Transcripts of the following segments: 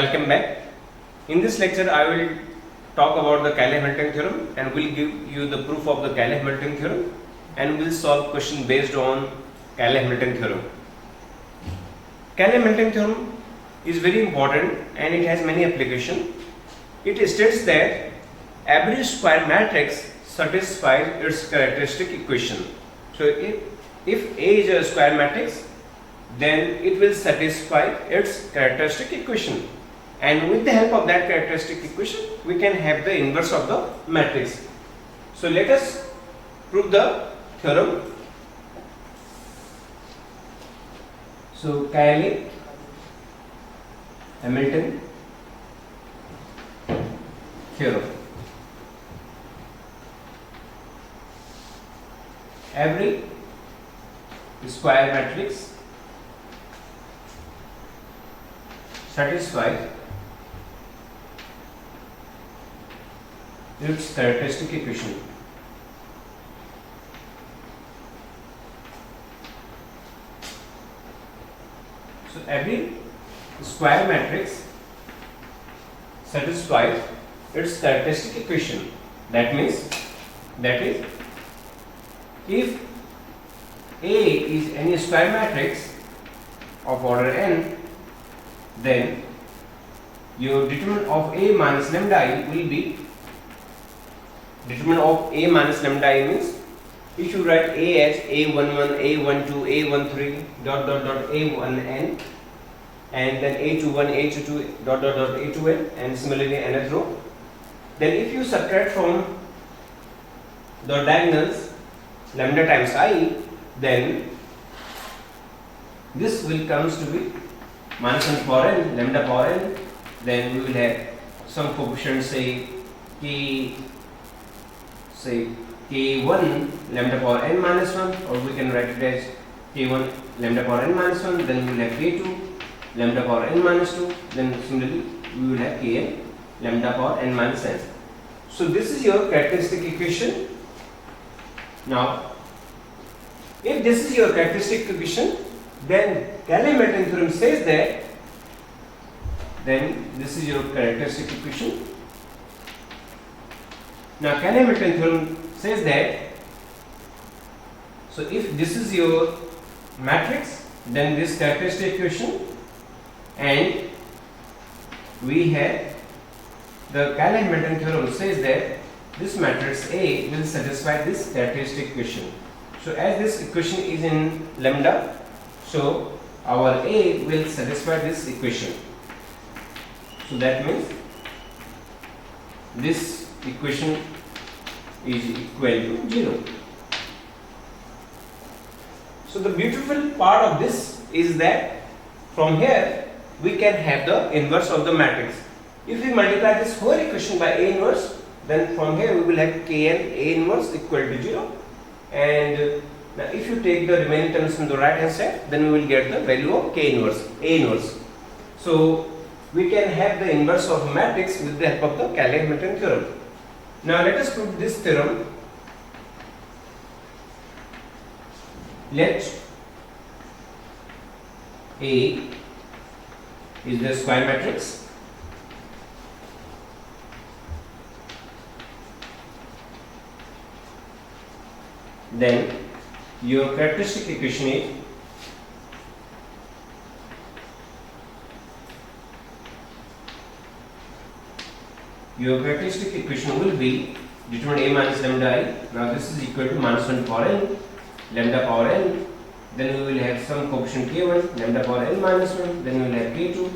Welcome back. In this lecture, I will talk about the Cayley-Hamilton theorem and will give you the proof of the Cayley-Hamilton theorem and will solve question based on Cayley-Hamilton theorem. Cayley-Hamilton theorem is very important and it has many applications. It states that every square matrix satisfies its characteristic equation. So if A is a square matrix, then it will satisfy its characteristic equation, and with the help of that characteristic equation we can have the inverse of the matrix. So let us prove the theorem. So Cayley-Hamilton theorem. Every square matrix satisfies its characteristic equation. So every square matrix satisfies its characteristic equation. That is, if A is any square matrix of order n, then your determinant of A minus lambda I will be, determinant of A minus lambda I means, if you write A as A11, A12, A13 dot dot dot A1n, and then A21, A22 dot dot dot A2n, and similarly nth row, then if you subtract from the diagonals lambda times I, then this will comes to be minus 1 power n, lambda power n, then we will have some coefficient, say k1 lambda power n minus 1, or we can write it as k1 lambda power n minus 1, then we will have k2 lambda power n minus 2, then similarly we will have kn lambda power n minus n. So this is your characteristic equation. Now if this is your characteristic equation, then Cayley-Hamilton theorem says that, then this is your characteristic equation. Now Cayley-Hamilton theorem says that, so if this is your matrix, then this characteristic equation, and we have the Cayley-Hamilton theorem says that this matrix A will satisfy this characteristic equation. So as this equation is in lambda, so our A will satisfy this equation. So that means this equation is equal to 0. So the beautiful part of this is that from here we can have the inverse of the matrix. If we multiply this whole equation by A inverse, then from here we will have Kn A inverse equal to 0. And now if you take the remaining terms from the right hand side, then we will get the value of K inverse, A inverse. So we can have the inverse of matrix with the help of the Cayley-Hamilton theorem. Now let us prove this theorem. Let A is the square matrix, then your characteristic equation is will be determinant A minus lambda I. Now this is equal to minus 1 power n, lambda power n, then we will have some coefficient k1 lambda power n minus 1, then we will have k2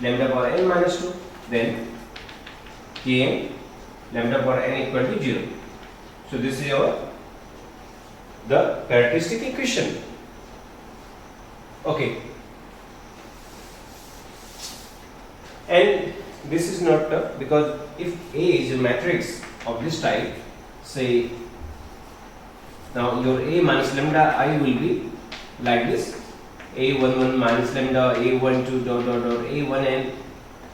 lambda power n minus 2, then kn lambda power n equal to 0. So this is the characteristic equation. Okay, and this is not because if A is a matrix of this type, say now your A minus lambda I will be like this, A11 minus lambda, A12 dot dot dot A1n,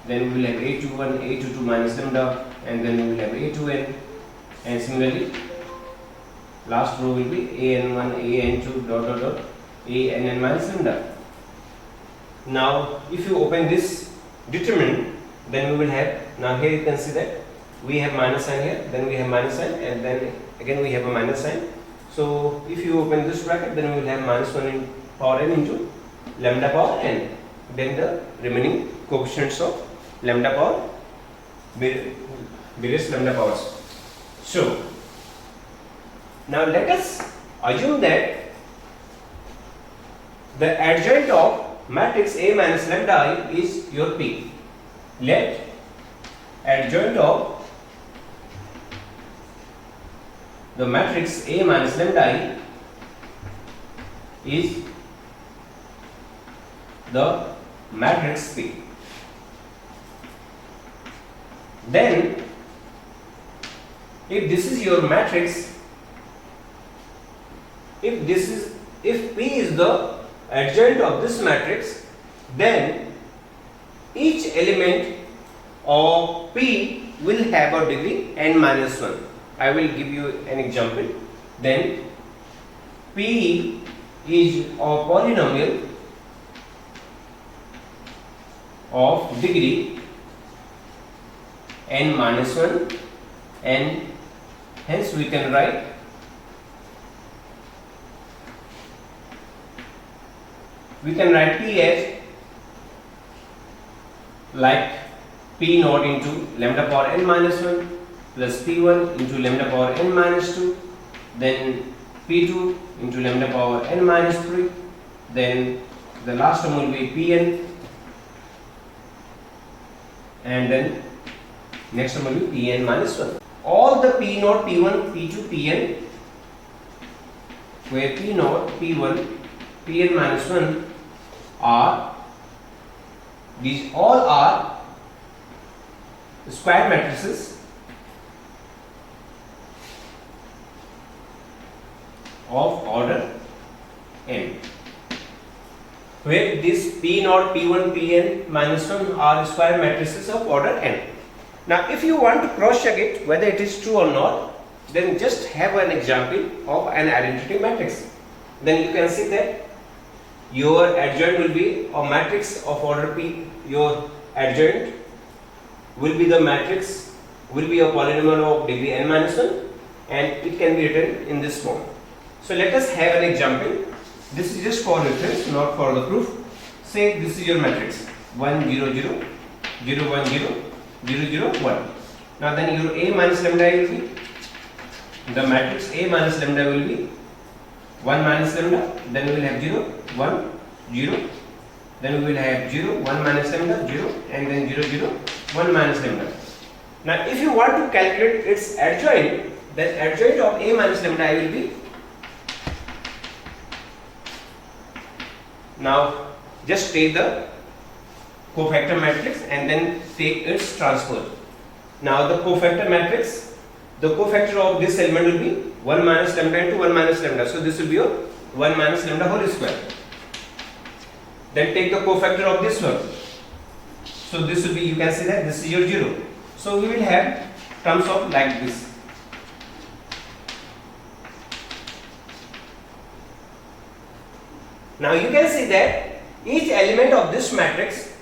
then we will have A21, A22 minus lambda, and then we will have A2n, and similarly last row will be an1, an2 dot dot dot ann minus lambda. Now if you open this determinant, then we will have, now here you can see that we have minus sign here, then we have minus sign, and then again we have a minus sign. So if you open this bracket, then we will have minus 1 in power n into lambda power n, then the remaining coefficients of lambda power various lambda powers. So now let us assume that the adjoint of matrix A minus lambda I is your P. Let adjoint of the matrix A minus lambda I is the matrix P. Then if this is your matrix, if P is the adjoint of this matrix, then each element of P will have a degree n minus 1. I will give you an example. Then P is a polynomial of degree n minus 1, and hence we can write P as like P naught into lambda power n minus 1 plus P1 into lambda power n minus 2, then P2 into lambda power n minus 3, then the last term will be Pn, and then next term will be Pn minus 1. All the P naught, P1, P2, Pn, where P naught, P1, Pn minus 1 are, these all are square matrices of order n, where this P naught, P1, Pn minus 1 are square matrices of order n. Now if you want to cross check it whether it is true or not, then just have an example of an identity matrix. Then you can see that your adjoint will be a matrix of order P. Your adjoint will be the matrix, will be a polynomial of degree n minus 1, and it can be written in this form. So let us have an example. This is just for reference, not for the proof. Say this is your matrix 1 0 0 0 1 0 0 0 1. Now then your A minus lambda will be, the matrix A minus lambda will be 1 minus lambda, then we will have 0 1 0, then we will have 0 1 minus lambda 0, and then 0 0 1 minus lambda. Now if you want to calculate its adjoint, then adjoint of A minus lambda will be, now just take the cofactor matrix and then take its transpose. Now the cofactor matrix, the cofactor of this element will be 1 minus lambda into 1 minus lambda. So this will be your 1 minus lambda whole square. Then take the cofactor of this one. So this will be, you can see that this is your 0. So we will have terms of like this. Now you can see that each element of this matrix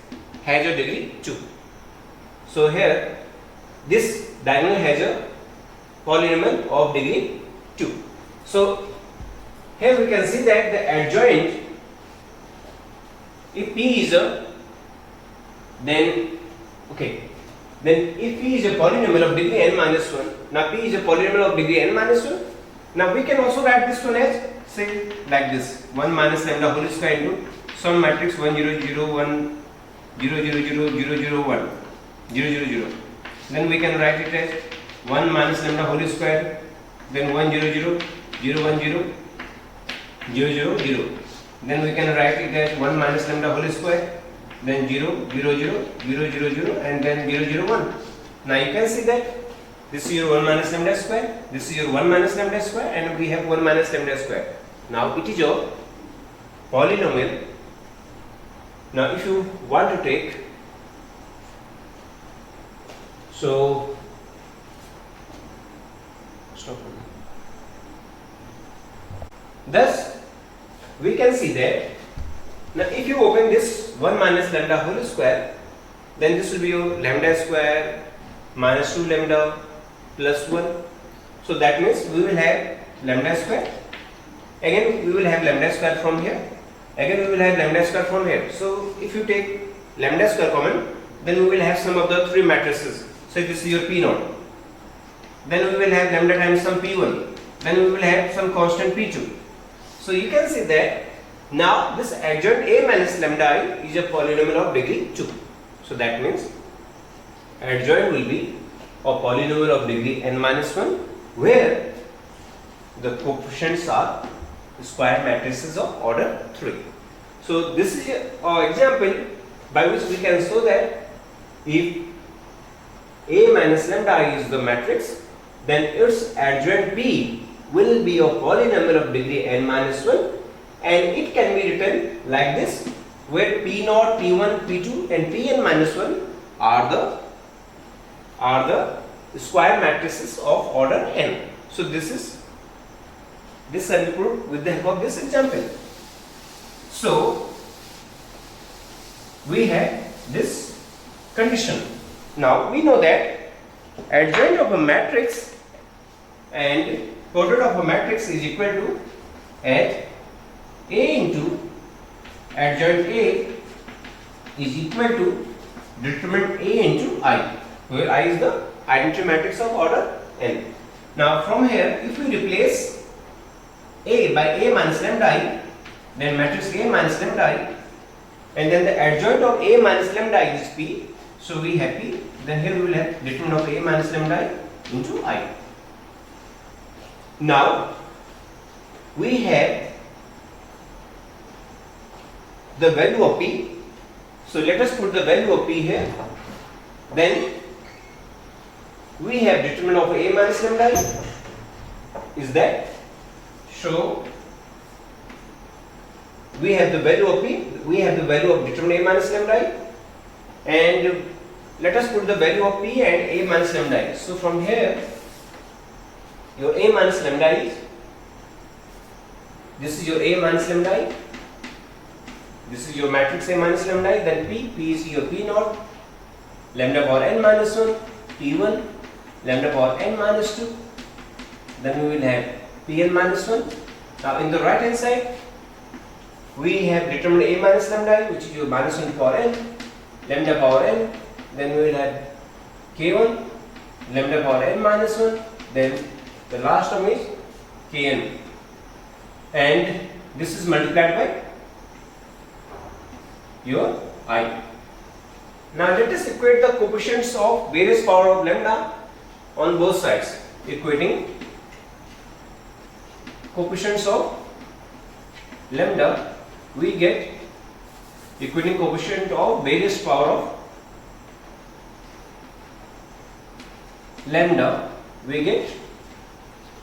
has a degree 2. So here this diagonal has a polynomial of degree 2. So here we can see that the adjoint, if P is a, then okay, then if P is a polynomial of degree n minus 1, now P is a polynomial of degree n minus 1, now we can also write this one as, say like this, 1 minus lambda whole square into some matrix 1 0 0 1 0 0 0 0 0 1 0 0 0. Then we can write it as 1 minus lambda whole square, then 1 0 0 0 1 0 0 0 0. Then we can write it as 1 minus lambda whole square, then 0 0 0 0 0 0, and then 0 0 1. Now you can see that this is your 1 minus lambda square, this is your 1 minus lambda square, and we have 1 minus lambda square. Now it is your polynomial. Now if you want to take, so stop. Thus we can see that now if you open this 1 minus lambda whole square, then this will be your lambda square minus 2 lambda plus 1. So that means we will have lambda square. Again we will have lambda square from here. Again we will have lambda square from here. So if you take lambda square common, then we will have some of the three matrices. So this is your P0. Then we will have lambda times some P1. Then we will have some constant P2. So you can see that now this adjoint A minus lambda I is a polynomial of degree 2. So that means adjoint will be a polynomial of degree n minus 1 where the coefficients are square matrices of order 3. So this is an example by which we can show that if A minus lambda I is the matrix, then its adjoint P will be a polynomial of degree n minus 1, and it can be written like this, where P0, P1, P2 and Pn minus 1 are the square matrices of order n. So this can be proved with the help of this example. So we have this condition. Now we know that adjoint of a matrix and product of a matrix is equal to at A into adjoint A is equal to determinant A into I, where I is the identity matrix of order n. Now from here, if we replace A by A minus lambda I, then matrix A minus lambda I, and then the adjoint of A minus lambda I is P, so we have P, then here we will have determinant of A minus lambda I into I. Now we have the value of P, so let us put the value of P here. Then we have determinant of A minus lambda I is that, so we have the value of P, we have the value of determinant A minus lambda I, and let us put the value of P and A minus lambda I. So from here your A minus lambda I, this is your A minus lambda I, this is your matrix A minus lambda I, then P is your P0, lambda power n minus 1, P1, lambda power n minus 2, then we will have Pn minus 1. Now in the right hand side we have determinant A minus lambda I, which is your minus 1 power n, lambda power n, then we will have K1, lambda power n minus 1, then the last term is Kn, and this is multiplied by your I. Now let us equate the coefficients of various power of lambda on both sides. Equating coefficients of lambda, we get equating coefficient of various power of lambda, we get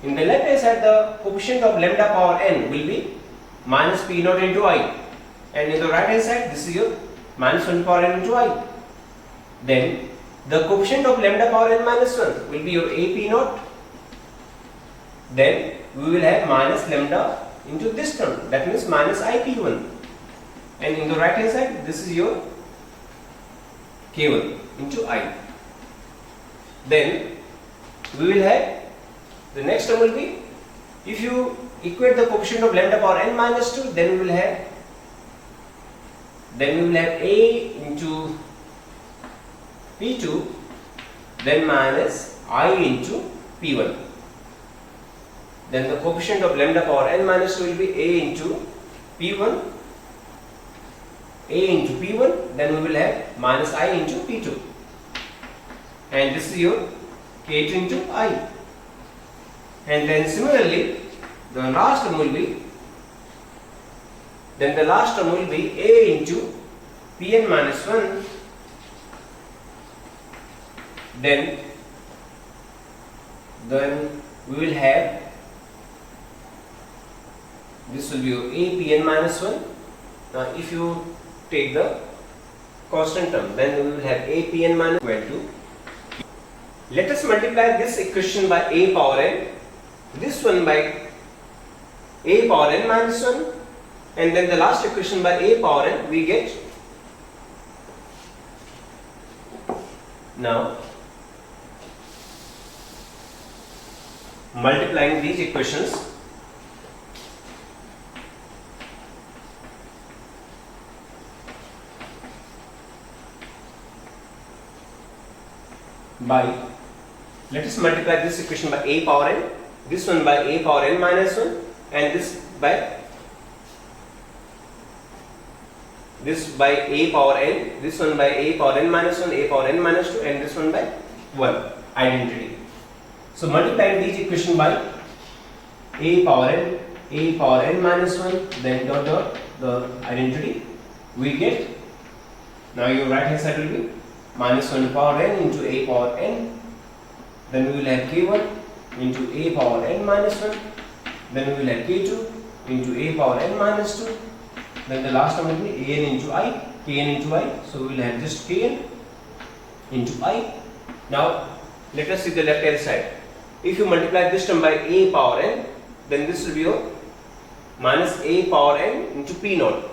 in the left hand side the coefficient of lambda power n will be minus P0 into I, and in the right hand side this is your minus 1 power n into I. Then the coefficient of lambda power n minus 1 will be your AP0, then we will have minus lambda into this term, that means minus IP1, and in the right hand side this is your K1 into I. Then we will have the next term will be, if you equate the coefficient of lambda power n minus 2, then we will have A into P2, then minus I into P1. Then the coefficient of lambda power n minus 2 will be A into P1, then we will have minus I into P2, and this is your K2 into I. And then similarly the last term will be, A into Pn minus 1, then we will have, this will be your Apn minus 1. Now if you take the constant term, then we will have Apn minus equal to, let us multiply this equation by A power n, this one by A power n minus 1, and then the last equation by A power n, we get Now multiplying these equations, by, let us multiply this equation by a power n, this one by a power n minus 1, and this by a power n, this one by a power n minus 1, a power n minus 2, and this one by 1, identity. So multiplying these equation by a power n minus 1, then dot dot the identity, we get, now your right hand side will be minus 1 power n into a power n, then we will have k1 into a power n minus 1, then we will have k2 into a power n minus 2, then the last term will be an into I, kn into I, so we will have just kn into I. Now let us see the left hand side. If you multiply this term by a power n, then this will be your minus a power n into p naught.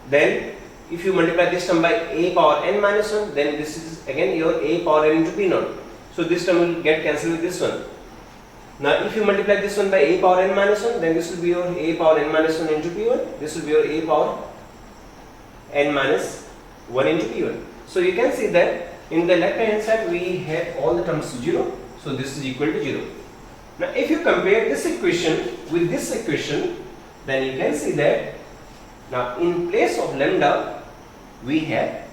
Then if you multiply this term by a power n minus 1, then this is again your a power n into p naught. So this term will get cancelled with this one. Now if you multiply this one by a power n minus 1, then this will be your a power n minus 1 into p1. This will be your a power n minus 1 into p1. So you can see that in the left hand side we have all the terms 0. So this is equal to 0. Now if you compare this equation with this equation, then you can see that now in place of lambda we have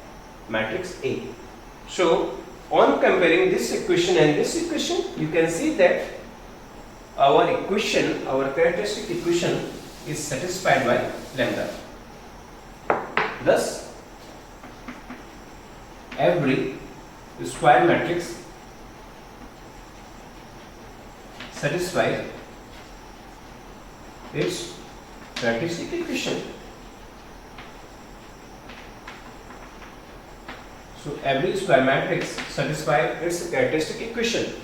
matrix A. So on comparing this equation and this equation, you can see that our equation, our characteristic equation is satisfied by lambda. Thus every square matrix satisfies its characteristic equation. So every square matrix satisfies its characteristic equation.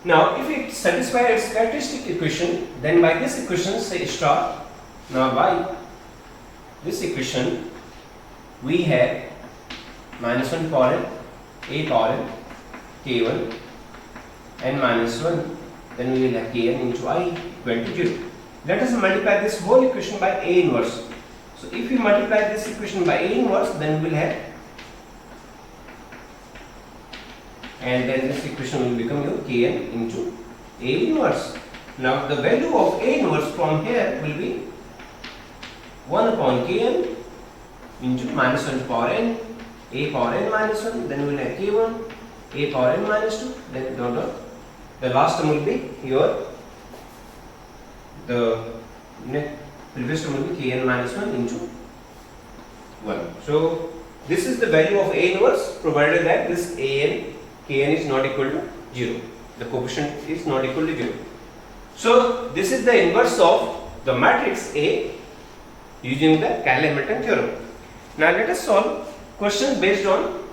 Now if it satisfies its characteristic equation, then by this equation say star. Now by this equation we have minus 1 power n, a power n, k1, n minus 1, then we will have kn into I equal to 0. Let us multiply this whole equation by A inverse. So if we multiply this equation by A inverse, then we will have, and then this equation will become your kn into A inverse. Now the value of A inverse from here will be 1 upon kn into minus 1 power n, a power n minus 1, then we will have k1, a power n minus 2, then dot dot. The last term will be your, the previous term will be kn minus 1 into 1. So this is the value of A inverse provided that this kn is not equal to 0. The coefficient is not equal to 0. So this is the inverse of the matrix A using the Cayley-Hamilton theorem. Now let us solve questions based on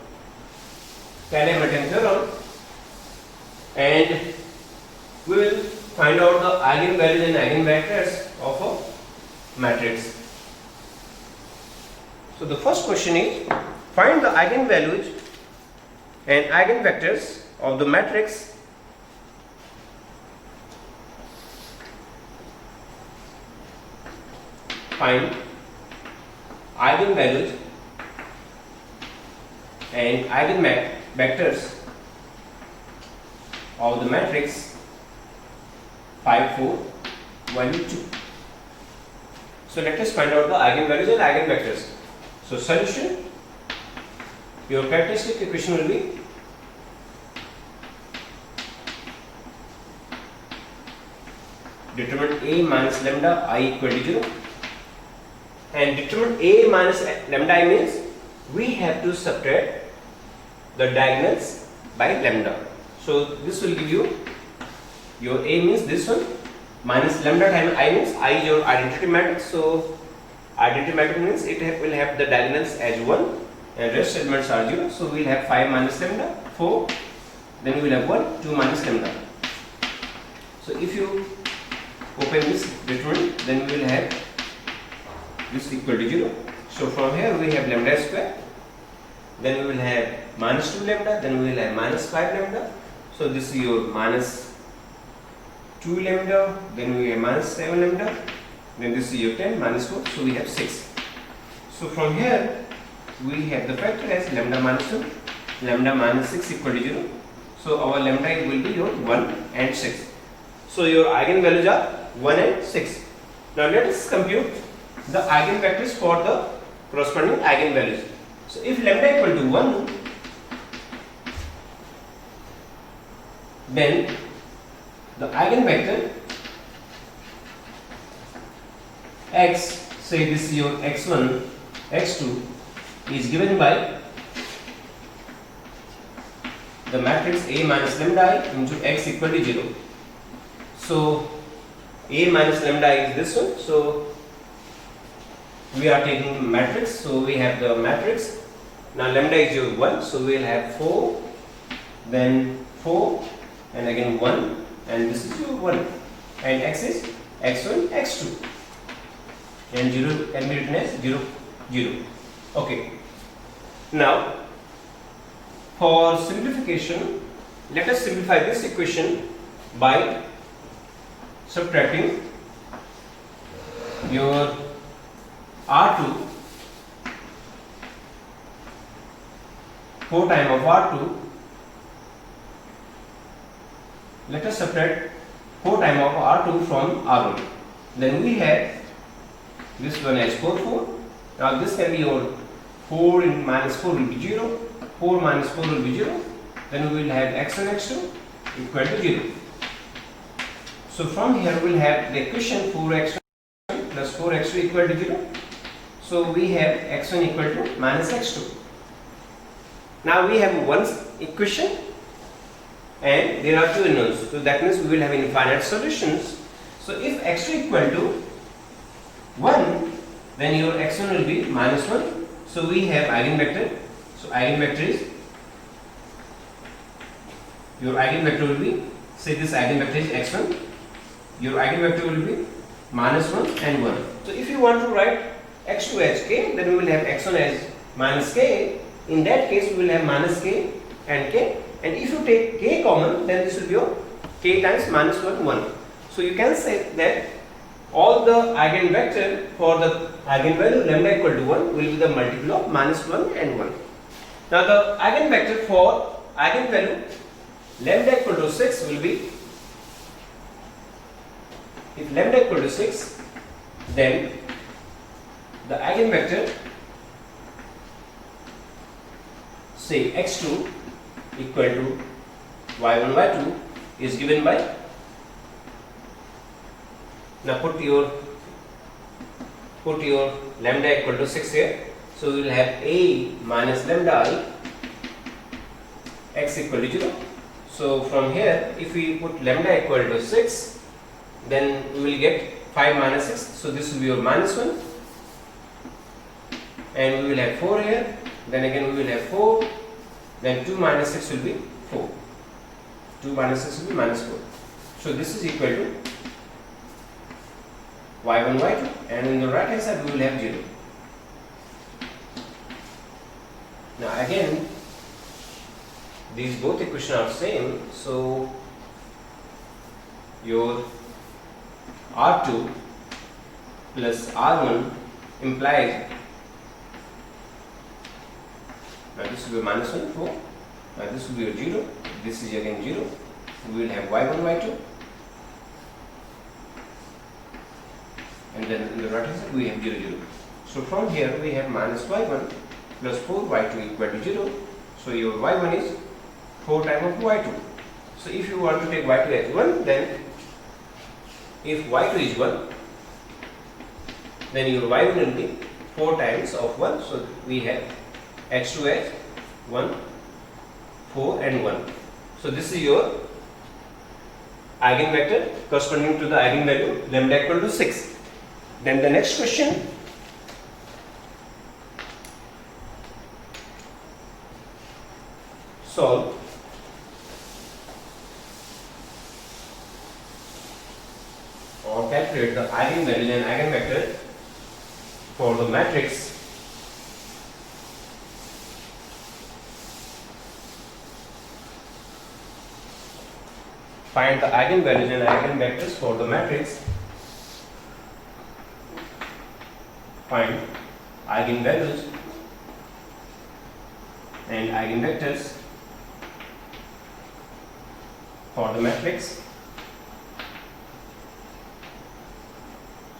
Cayley-Hamilton theorem, and we will find out the eigenvalues and eigenvectors of a matrix. So the first question is, find the eigenvalues and eigenvectors of the matrix find eigenvalues and eigenvectors of the matrix 5, 4, 1, 2. So let us find out the eigenvalues and eigenvectors. So solution, your characteristic equation will be determine A minus lambda I equal to 0, and determine A minus lambda I means we have to subtract the diagonals by lambda. So this will give you your A means this one, minus lambda times I means I is your identity matrix. So identity matrix means it will have the diagonals as 1 and rest elements are 0. So we will have 5 minus lambda 4, then we will have 1 2 minus lambda. So if you open this determinant, then we will have this equal to 0. So from here we have lambda square then we will have minus 2 lambda, then we will have minus 5 lambda. So this is your minus 2 lambda, then we have minus 7 lambda, then this is your 10 minus 4, so we have 6. So from here we have the factor as lambda minus 2, lambda minus 6 equal to 0. So our lambda will be your 1 and 6. So your eigenvalues are 1 and 6. Now let us compute the eigenvectors for the corresponding eigenvalues. So if lambda equal to 1, then the eigenvector x, say this is your x1, x2 is given by the matrix A minus lambda I into x equal to 0. So A minus lambda I is this one. So we are taking matrix. So we have the matrix. Now lambda is your 1. So we will have 4, then 4, and again 1, and this is your 1. And x is x1, x2. And 0 can be written as 0, 0. Okay. Now for simplification, let us simplify this equation by subtracting your R2, 4 times of R2. Let us subtract 4 times of R2 from R1. Then we have this one as 4, 4. Now this can be your 4 in minus 4 will be 0. 4 minus 4 will be 0. Then we will have x1, x2 equal to 0. So from here we will have the equation 4x1 plus 4x2 equal to 0. So we have x1 equal to minus x2. Now we have one equation and there are two unknowns. So that means we will have infinite solutions. So if x2 equal to 1, then your x1 will be minus 1. So we have eigenvector. So eigenvector is, your eigenvector will be, say this eigenvector is x1, your eigenvector will be minus 1 and 1. So if you want to write x2 as k, then we will have x1 as minus k. In that case we will have minus k and k, and if you take k common, then this will be your k times minus 1, 1. So you can say that all the eigenvector for the eigenvalue lambda equal to 1 will be the multiple of minus 1 and 1. Now the eigenvector for eigenvalue lambda equal to 6 will be, if lambda equal to 6, then the eigenvector, say x2 equal to y1, y2 is given by, now put your lambda equal to 6 here. So we will have a minus lambda I x equal to 0. So from here if we put lambda equal to 6, then we will get 5 minus 6. So this will be your minus 1, and we will have 4 here, then again we will have 4, then 2 minus 6 will be 4, 2 minus 6 will be minus 4. So this is equal to y1, y2, and in the right hand side we will have 0. Now again these both equations are same, so your R2 plus R1 implies, now this will be minus 1, 4, now this will be a 0, this is again 0, we will have y1, y2, and then in the right hand side we have 0, 0. So from here we have minus y1 plus 4y2 equal to 0. So your y1 is 4 times of y2. So if you want to take y2 as 1, then if y2 is 1, then your y1 will be 4 times of 1. So we have x2 as 1, 4 and 1. So this is your eigenvector corresponding to the eigenvalue lambda equal to 6. Then the next question, solve or calculate the eigenvalue and eigenvector for the matrix find the eigenvalues and eigenvectors for the matrix. Find eigenvalues and eigenvectors for the matrix.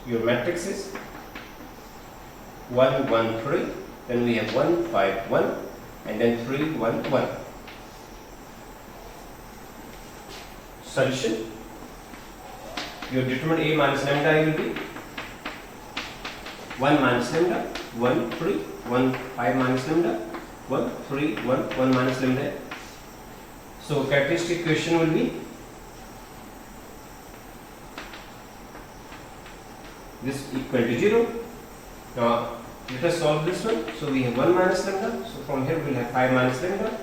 Your matrix is 1 1 3, then we have 1 5 1, and then 3 1 1. Solution: your determinant A minus lambda will be 1 minus lambda, 1 3, 1 5 minus lambda, 1 3 1 1 minus lambda. So characteristic equation will be this equal to 0. Now let us solve this one. So we have 1 minus lambda. So from here we will have 5 minus lambda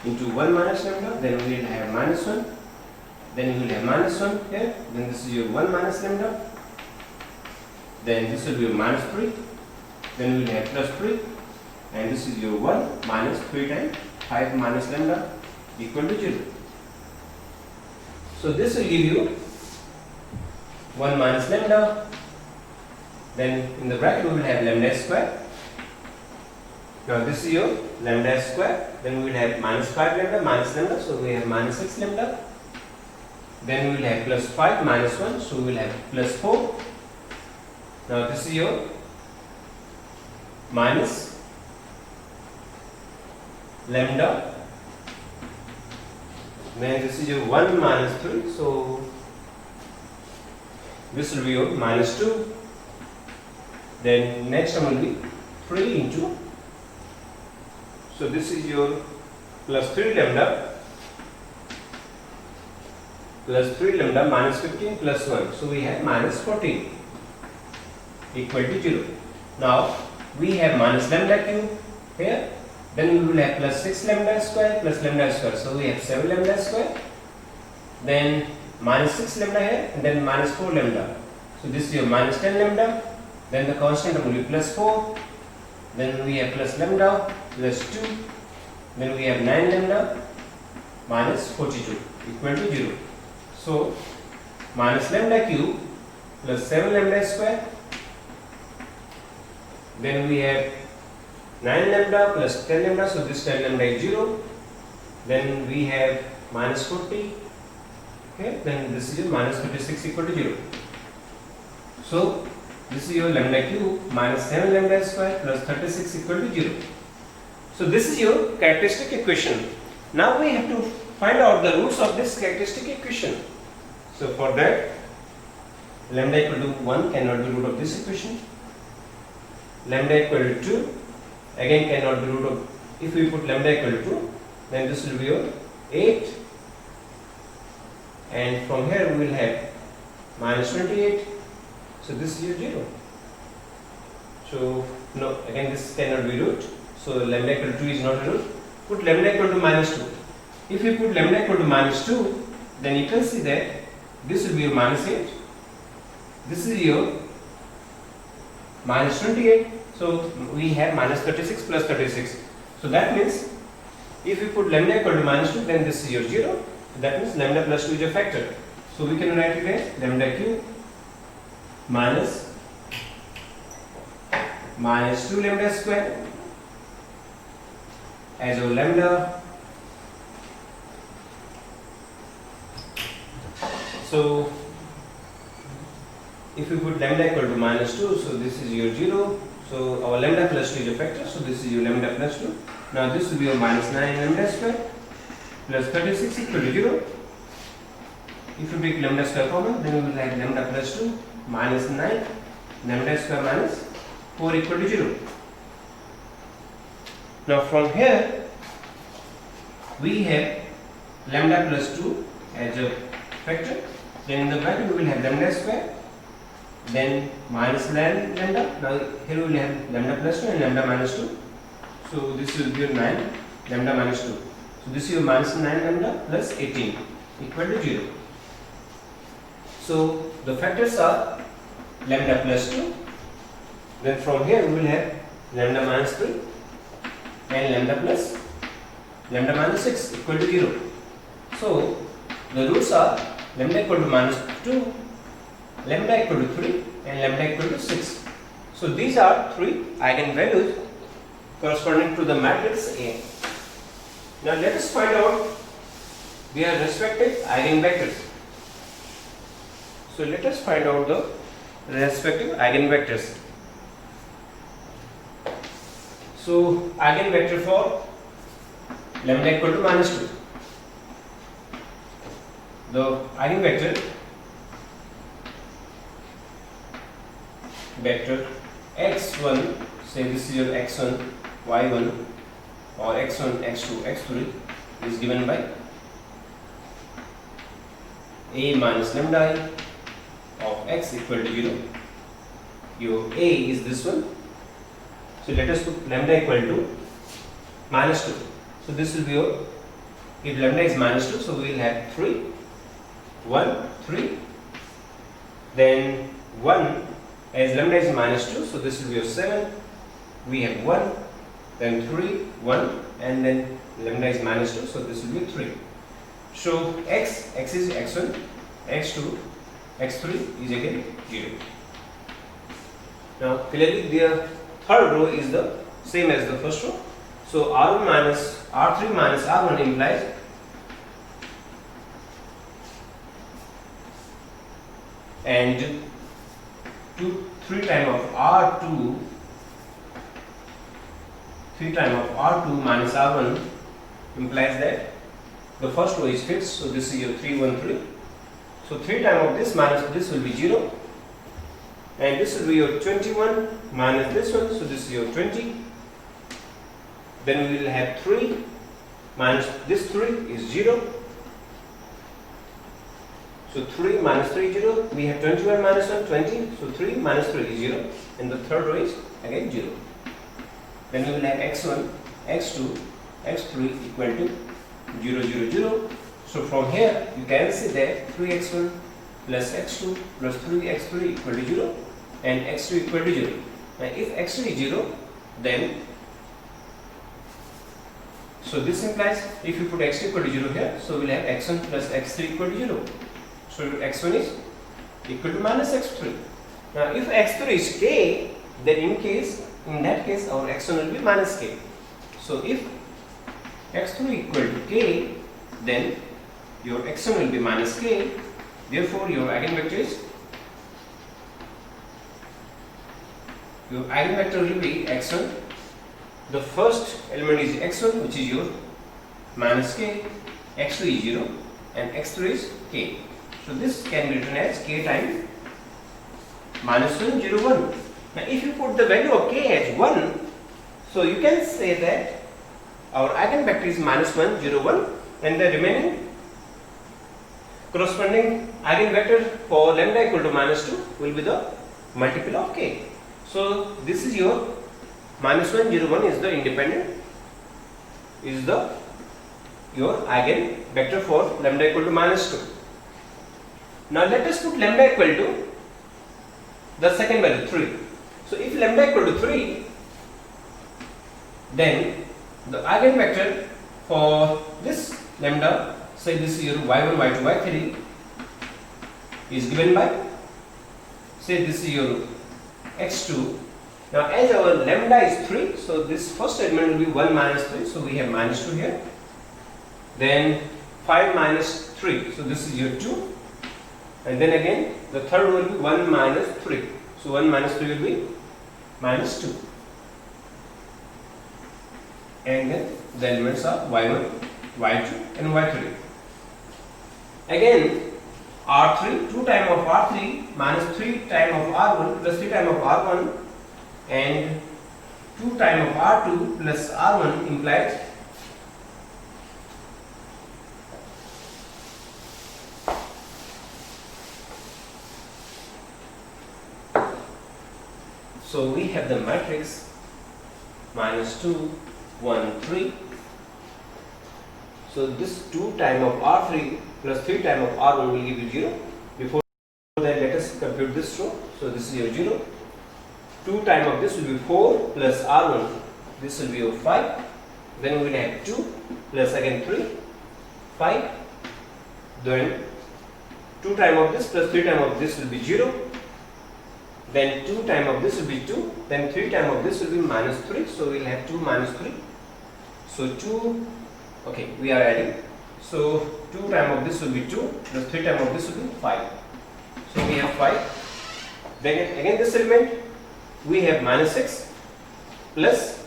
into 1 minus lambda. Then we will have minus 1. Then we will have minus 1 here. Then this is your 1 minus lambda. Then this will be your minus 3. Then we will have plus 3. And this is your 1 minus 3 times 5 minus lambda equal to 0. So this will give you 1 minus lambda. Then in the bracket we will have lambda square. Now this is your lambda square. Then we will have minus 5 lambda minus lambda. So we have minus 6 lambda. Then we will have plus 5 minus 1. So we will have plus 4. Now this is your minus lambda. Then this is your 1 minus 3. So this will be your minus 2. Then next one will be 3 into, so this is your plus 3 lambda minus 15 plus 1. So we have minus 14 equal to 0. Now we have minus lambda cube here. Then we will have plus 6 lambda square plus lambda square. So we have 7 lambda square. Then minus 6 lambda here and then minus 4 lambda. So this is your minus 10 lambda. Then the constant will be plus 4. Then we have plus lambda plus 2. Then we have 9 lambda minus 42 equal to 0. So minus lambda cube plus 7 lambda square. Then we have 9 lambda plus 10 lambda. So this 10 lambda is 0. Then we have minus 40. Okay. Then this is your minus 36 equal to 0. So this is your lambda cube minus 7 lambda square plus 36 equal to 0. So this is your characteristic equation. Now we have to find out the roots of this characteristic equation. So for that, lambda equal to 1 cannot be root of this equation. Lambda equal to 2 again cannot be root of, if we put lambda equal to 2, then this will be your 8. And from here we will have minus 28. So this is your 0. So no, again this cannot be root. So lambda equal to 2 is not a root. Put lambda equal to minus 2. If you put lambda equal to minus 2, then you can see that this will be your minus 8. This is your minus 28. So we have minus 36 plus 36. So that means if you put lambda equal to minus 2, then this is your 0. So that means lambda plus 2 is a factor. So we can write it as lambda cube minus 2 lambda square as our lambda. So if you put lambda equal to minus 2, so this is your 0. So our lambda plus 2 is a factor. So this is your lambda plus 2. Now this will be your minus 9 lambda square plus 36 equal to 0. If you take lambda square common, then we will have lambda plus 2 minus 9 lambda square minus 4 equal to 0. Now from here we have lambda plus 2 as a factor. Then in the bracket we will have lambda square, then minus lambda. Now here we will have lambda plus 2 and lambda minus 2. So this will be your 9 lambda minus 2. So this is your minus 9 lambda plus 18 equal to 0. So the factors are lambda plus 2. Then from here we will have lambda minus 3 and lambda minus 6 equal to 0. So The roots are lambda equal to minus 2, lambda equal to 3 and lambda equal to 6. So these are three eigenvalues corresponding to the matrix A. Now let us find out their respective eigenvectors. So let us find out the respective eigenvectors. So eigenvector for lambda equal to minus 2. The eigenvector vector x1, say this is your x1, y1 or x1, x2, x3 is given by a minus lambda I of x equal to 0. Your a is this one. So let us put lambda equal to minus 2. So this will be your, if lambda is minus 2, so we will have 3, 1, 3, then 1 as lambda is minus 2, so this will be your 7, we have 1, then 3, 1 and then lambda is minus 2, so this will be 3. So x is x1, x2, x3 is again 0. Now clearly the third row is the same as the first row. So R1 minus R3 minus R1 implies and 3 times of R2 minus R1 implies that the first row is fixed, so this is your 3, 1, 3. So 3 times of this minus this will be 0 and this will be your 21 minus this one, so this is your 20. Then we will have 3 minus this 3 is 0. So 3 minus 3 is 0, we have 21 minus 1, 20, so 3 minus 3 is 0 and the third row is again 0. Then we will have x1, x2, x3 equal to 0, 0, 0. So from here you can see that 3x1 plus x2 plus 3x3 equal to 0 and x2 equal to 0. Now if x2 is 0, then so this implies if you put x2 equal to 0 here, so we will have x1 plus x3 equal to 0. So x1 is equal to minus x3. Now if x3 is k, then in that case our x1 will be minus k. So if x3 equal to k, then your x1 will be minus k. Therefore your eigenvector will be x1. The first element is x1, which is your minus k, x2 is 0 and x3 is k. So this can be written as k times minus 1, 0, 1. Now if you put the value of k as 1, so you can say that our eigenvector is minus 1, 0, 1 and the remaining corresponding eigenvector for lambda equal to minus 2 will be the multiple of k. So this is your minus 1, 0, 1 is the independent, your eigenvector for lambda equal to minus 2. Now let us put lambda equal to the second value 3. So if lambda equal to 3, then the eigenvector for this lambda, say this is your y1, y2, y3 is given by, say this is your x2. Now as our lambda is 3, so this first element will be 1 minus 3, so we have minus 2 here. Then 5 minus 3, so this is your 2. And then again the third will be 1 minus 3. So 1 minus 3 will be minus 2. And then the elements are y1, y2 and y3. Again R3, 2 times of R3 minus 3 times of R1 plus 3 times of R1 and 2 times of R2 plus R1 implies so we have the matrix minus 2, 1, 3. So this 2 times of R3 plus 3 times of R1 will give you 0. Before that let us compute this row. So this is your 0. 2 times of this will be 4 plus R1, this will be your 5. Then we will have 2 plus again 3, 5. then 2 times of this plus 3 times of this will be 0, then 2 times of this will be 2, then 3 times of this will be minus 3, so we will have 2 minus 3, so 2, okay, we are adding, so 2 times of this will be 2 plus 3 times of this will be 5, so we have 5. Then again this element we have minus 6 plus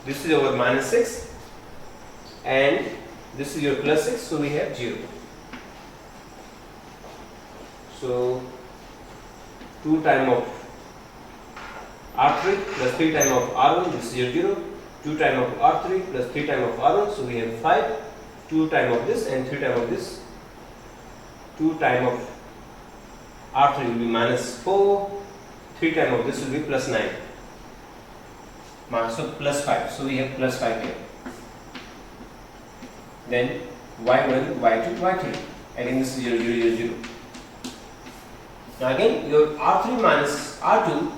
this is our minus 6 and this is your plus 6, so we have 0. So 2 times of R3 plus 3 times of R1, this is your 0. 2 times of R3 plus 3 times of R1, so we have 5. 2 times of this and 3 times of this. 2 times of R3 will be minus 4. 3 times of this will be plus 9. So plus 5. So we have plus 5 here. Then y1, y2, y3. Again this is 0, 0, 0, 0. Now again your R3 minus R2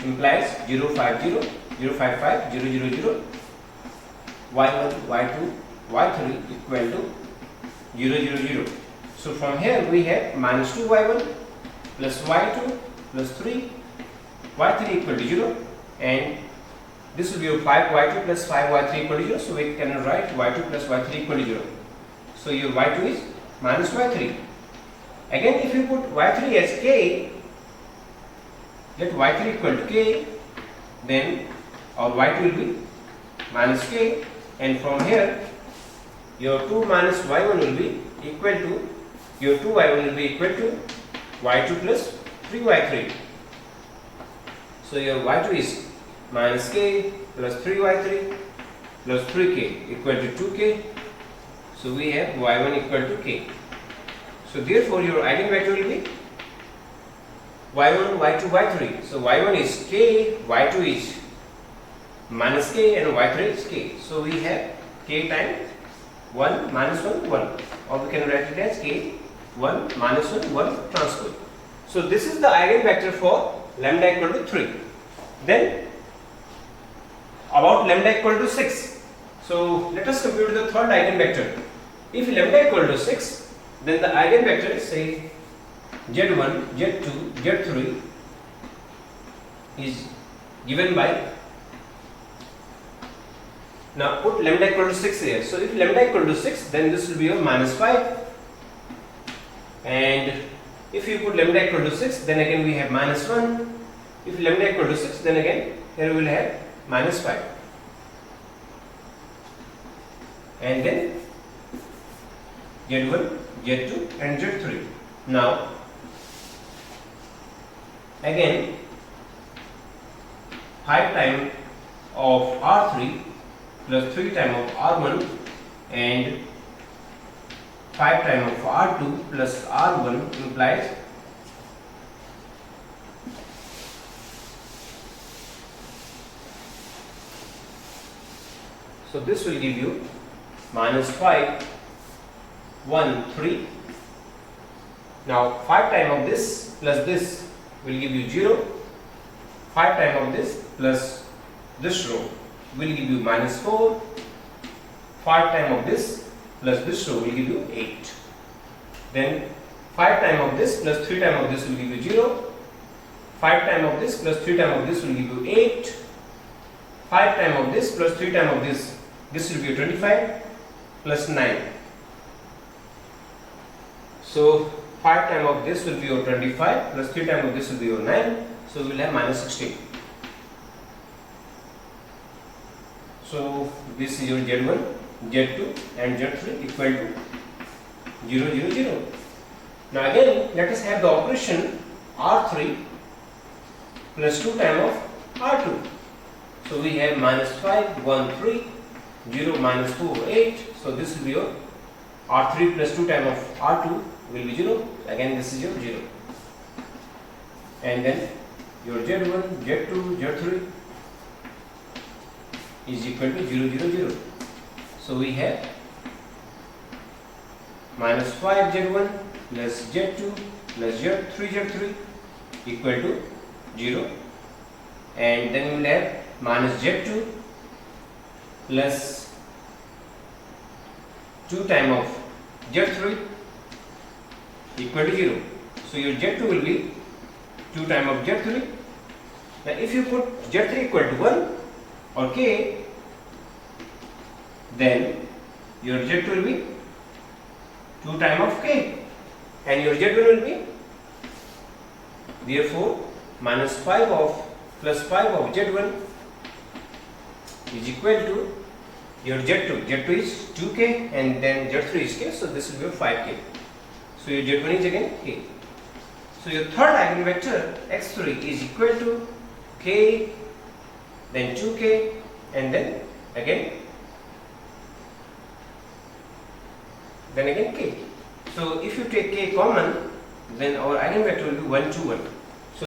implies 0, 5, 0, 0, 5, 5, 0, 0, 0. Y1, y2, y3 equal to 0, 0, 0. So from here we have minus 2y1 plus y2 plus 3 y3 equal to 0, and this will be your 5y2 plus 5y3 equal to 0. So we can write y2 plus y3 equal to 0. So your y2 is minus y3. Again if you put y3 as k, let y3 equal to k, then our y2 will be minus k, and from here your 2 minus y1 will be equal to, your 2y1 will be equal to y2 plus 3y3. So your y2 is minus k plus 3y3 plus 3k equal to 2k. So we have y1 equal to k. So therefore your eigenvector will be y1, y2, y3. So y1 is k, y2 is minus k, and y3 is k. So we have k times 1 minus 1, 1, or we can write it as k 1 minus 1, 1 transpose. So this is the eigenvector for lambda equal to 3. Then about lambda equal to 6. So let us compute the third eigenvector. If lambda equal to 6, then the eigenvector is, say, z1, z2, z3 is given by, now put lambda equal to 6 here. So if lambda equal to 6, then this will be your minus 5, and if you put lambda equal to 6, then again we have minus 1. If lambda equal to 6, then again here we will have minus 5, and then z1, z2 and z3. Now again 5 times of R3 plus 3 times of R1 and 5 times of R2 plus R1 implies so this will give you minus 5, 1, 3. Now 5 times of this plus this will give you 0. 5 times of this plus this row will give you minus 4. 5 times of this plus this row will give you 8. Then 5 times of this plus 3 times of this will give you 0. 5 times of this plus 3 times of this will give you 8. 5 times of this plus 3 times of this will be 25 plus 9. So 5 times of this will be your 25 plus 3 times of this will be your 9. So we will have minus 16. So this is your z1, z2 and z3 equal to 0, 0, 0. Now again let us have the operation R3 plus 2 times of R2. So we have minus 5, 1, 3, 0, minus 4, 8. So this will be your R3 plus 2 times of R2 will be 0. Again this is your 0. And then your z1, z2, z3 is equal to 0, 0, 0. So we have minus 5 z1 plus z2 plus z3 z3 equal to 0, and then we will have minus z2 plus 2 times of Z3 equal to 0. So your Z2 will be 2 times of Z3. Now if you put Z3 equal to 1 or K, then your Z2 will be 2 times of K and your Z1 will be, therefore minus 5 of plus 5 of Z1 is equal to your Z2. Z2 is 2K and then Z3 is K, so this will be 5K. So your Z1 is again K. So your third eigenvector x3 is equal to K, then 2K and then again K. So if you take K common, then our eigenvector will be 1, 2, 1.